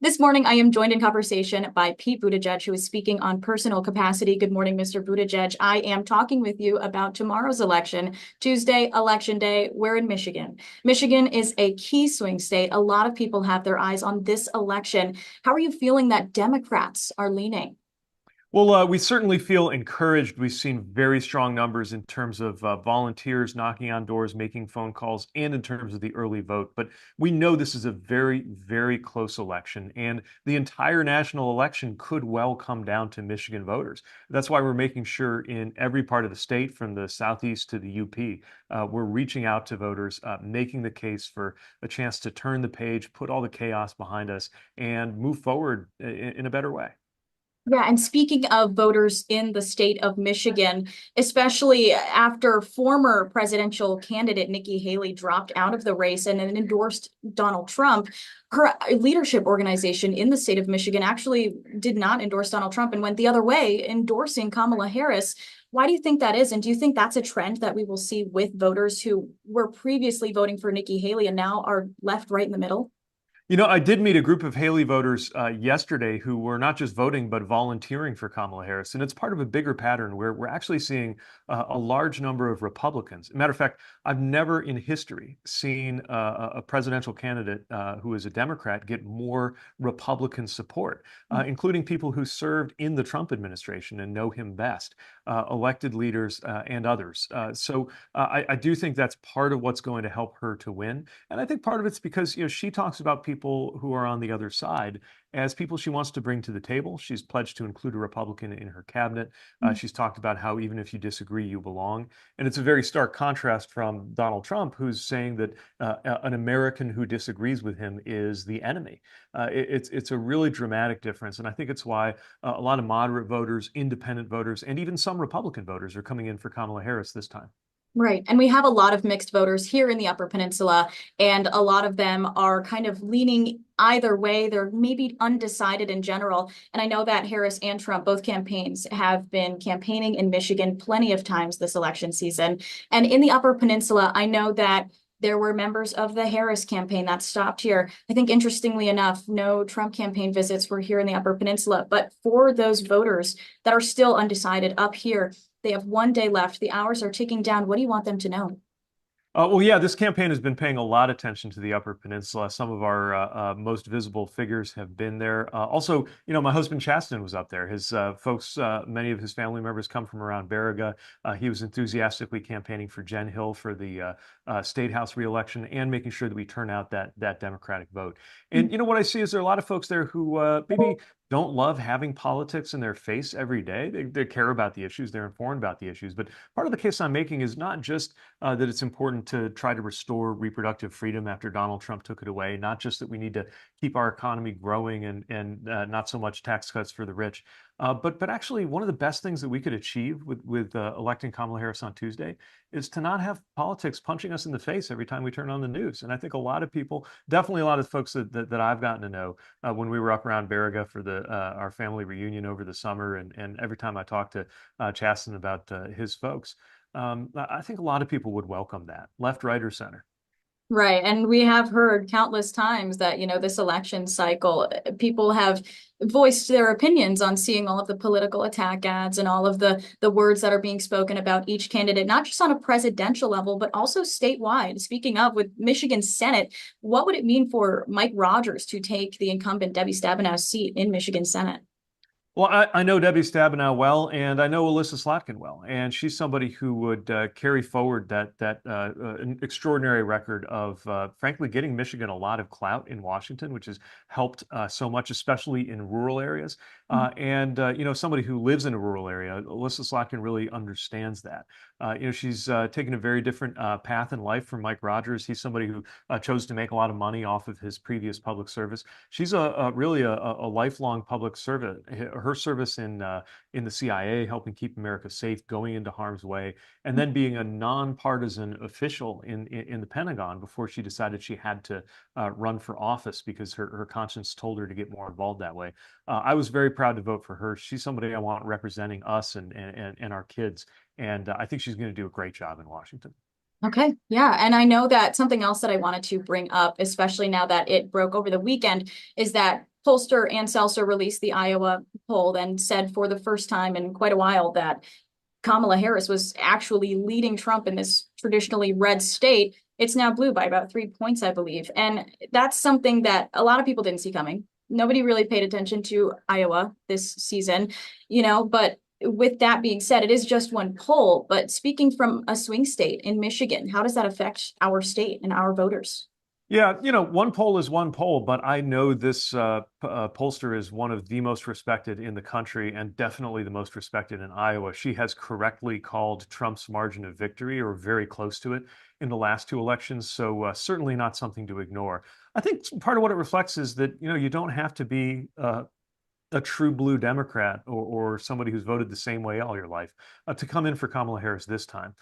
This morning, I am joined in conversation by Pete Buttigieg, who is speaking on personal capacity. Good morning, Mr. Buttigieg. I am talking with you about tomorrow's election, Tuesday, Election Day. We're in Michigan. Michigan is a key swing state. A lot of people have their eyes on this election. How are you feeling that Democrats are leaning? Well, we certainly feel encouraged. We've seen very strong numbers in terms of volunteers knocking on doors, making phone calls, and in terms of the early vote. But we know this is a very, very close election, and the entire national election could well come down to Michigan voters. That's why we're making sure in every part of the state, from the southeast to the UP, we're reaching out to voters, making the case for a chance to turn the page, put all the chaos behind us, and move forward in a better way. Yeah, and speaking of voters in the state of Michigan, especially after former presidential candidate Nikki Haley dropped out of the race and endorsed Donald Trump, her leadership organization in the state of Michigan actually did not endorse Donald Trump and went the other way, endorsing Kamala Harris. Why do you think that is? And do you think that's a trend that we will see with voters who were previously voting for Nikki Haley and now are left right in the middle? I did meet a group of Haley voters yesterday who were not just voting, but volunteering for Kamala Harris. And it's part of a bigger pattern where we're actually seeing a large number of Republicans. Matter of fact, I've never in history seen a presidential candidate who is a Democrat get more Republican support, including people who served in the Trump administration and know him best, elected leaders and others. So I do think that's part of what's going to help her to win. And I think part of it's because, she talks about people who are on the other side as people she wants to bring to the table. She's pledged to include a Republican in her cabinet. She's talked about how even if you disagree, you belong. And it's a very stark contrast from Donald Trump, who's saying that an American who disagrees with him is the enemy. It's a really dramatic difference. And I think it's why a lot of moderate voters, independent voters, and even some Republican voters are coming in for Kamala Harris this time. Right. And we have a lot of mixed voters here in the Upper Peninsula, and a lot of them are kind of leaning either way. They're maybe undecided in general. And I know that Harris and Trump, both campaigns, have been campaigning in Michigan plenty of times this election season. And in the Upper Peninsula, I know that there were members of the Harris campaign that stopped here. I think, interestingly enough, no Trump campaign visits were here in the Upper Peninsula. But for those voters that are still undecided up here, they have one day left. The hours are ticking down. What do you want them to know? Well, yeah, this campaign has been paying a lot of attention to the Upper Peninsula. Some of our most visible figures have been there. Also, my husband Chasten was up there. His folks, many of his family members come from around Baraga. He was enthusiastically campaigning for Jen Hill for the State House reelection and making sure that we turn out that Democratic vote. And what I see is there are a lot of folks there who maybe don't love having politics in their face every day. They care about the issues, they're informed about the issues. But part of the case I'm making is not just that it's important to try to restore reproductive freedom after Donald Trump took it away, not just that we need to keep our economy growing and not so much tax cuts for the rich. But actually, one of the best things that we could achieve with electing Kamala Harris on Tuesday is to not have politics punching us in the face every time we turn on the news. And I think a lot of people, definitely a lot of folks that I've gotten to know when we were up around Baraga for the our family reunion over the summer, and every time I talk to Chasten about his folks, I think a lot of people would welcome that, left, right, or center. Right. And we have heard countless times that, this election cycle, people have voiced their opinions on seeing all of the political attack ads and all of the words that are being spoken about each candidate, not just on a presidential level, but also statewide. Speaking of, with Michigan Senate, what would it mean for Mike Rogers to take the incumbent Debbie Stabenow's seat in Michigan Senate? Well, I know Debbie Stabenow well, and I know Alyssa Slotkin well, and she's somebody who would carry forward that an extraordinary record of, frankly, getting Michigan a lot of clout in Washington, which has helped so much, especially in rural areas. Somebody who lives in a rural area, Alyssa Slotkin really understands that. She's taken a very different path in life from Mike Rogers. He's somebody who chose to make a lot of money off of his previous public service. She's really a lifelong public servant. Her service in the CIA, helping keep America safe, going into harm's way, and then being a nonpartisan official in the Pentagon before she decided she had to run for office because her conscience told her to get more involved that way. I was very proud to vote for her. She's somebody I want representing us and our kids, and I think she's going to do a great job in Washington. Okay, yeah. And I know that something else that I wanted to bring up, especially now that it broke over the weekend, is that pollster Ann Seltzer released the Iowa poll and said for the first time in quite a while that Kamala Harris was actually leading Trump in this traditionally red state. It's now blue by about 3 points, I believe. And that's something that a lot of people didn't see coming. Nobody really paid attention to Iowa this season, but with that being said, it is just one poll. But speaking from a swing state in Michigan, how does that affect our state and our voters? Yeah, one poll is one poll, but I know this pollster is one of the most respected in the country and definitely the most respected in Iowa. She has correctly called Trump's margin of victory or very close to it in the last two elections. So certainly not something to ignore. I think part of what it reflects is that, you don't have to be a true blue Democrat or somebody who's voted the same way all your life to come in for Kamala Harris this time.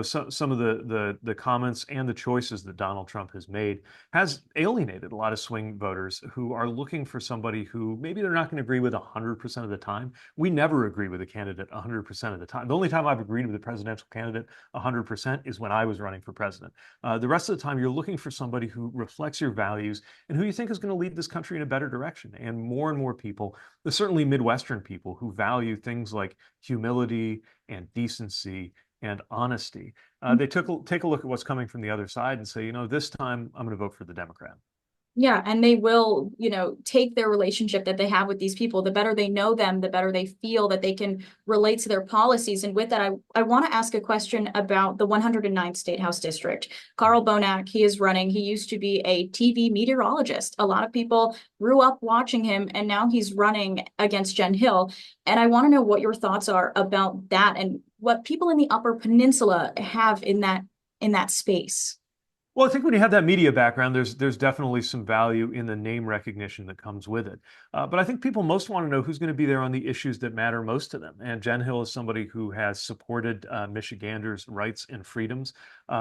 Some of the comments and the choices that Donald Trump has made has alienated a lot of swing voters who are looking for somebody who maybe they're not going to agree with 100% of the time. We never agree with a candidate 100% of the time. The only time I've agreed with a presidential candidate 100% is when I was running for president. The rest of the time, you're looking for somebody who reflects your values and who you think is going to lead this country in a better direction. And more people, there's certainly Midwestern people who value things like humility and decency and honesty. They take a look at what's coming from the other side and say, this time I'm going to vote for the Democrat. Yeah, and they will, take their relationship that they have with these people. The better they know them, the better they feel that they can relate to their policies. And with that, I want to ask a question about the 109th State House District. Carl Bonak, he is running. He used to be a TV meteorologist. A lot of people grew up watching him, and now he's running against Jen Hill. And I want to know what your thoughts are about that and what people in the Upper Peninsula have in that space. Well, I think when you have that media background, there's definitely some value in the name recognition that comes with it. But I think people most want to know who's going to be there on the issues that matter most to them. And Jen Hill is somebody who has supported Michiganders' rights and freedoms,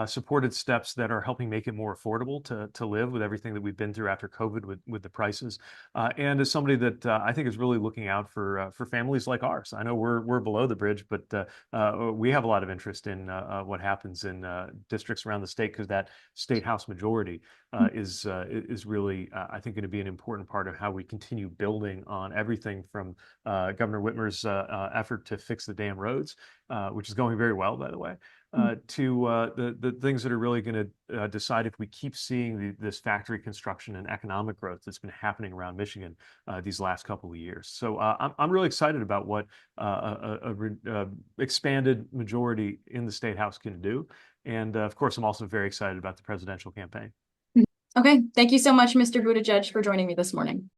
supported steps that are helping make it more affordable to live with everything that we've been through after COVID with the prices, and is somebody that I think is really looking out for families like ours. I know we're below the bridge, but we have a lot of interest in what happens in districts around the state because that state house majority is really, I think, going to be an important part of how we continue building on everything from Governor Whitmer's effort to fix the damn roads, which is going very well, by the way, to the things that are really going to decide if we keep seeing this factory construction and economic growth that's been happening around Michigan these last couple of years. So I'm really excited about what expanded majority in the state house can do. And of course, I'm also very excited about the presidential campaign. Okay, thank you so much, Mr. Buttigieg, for joining me this morning.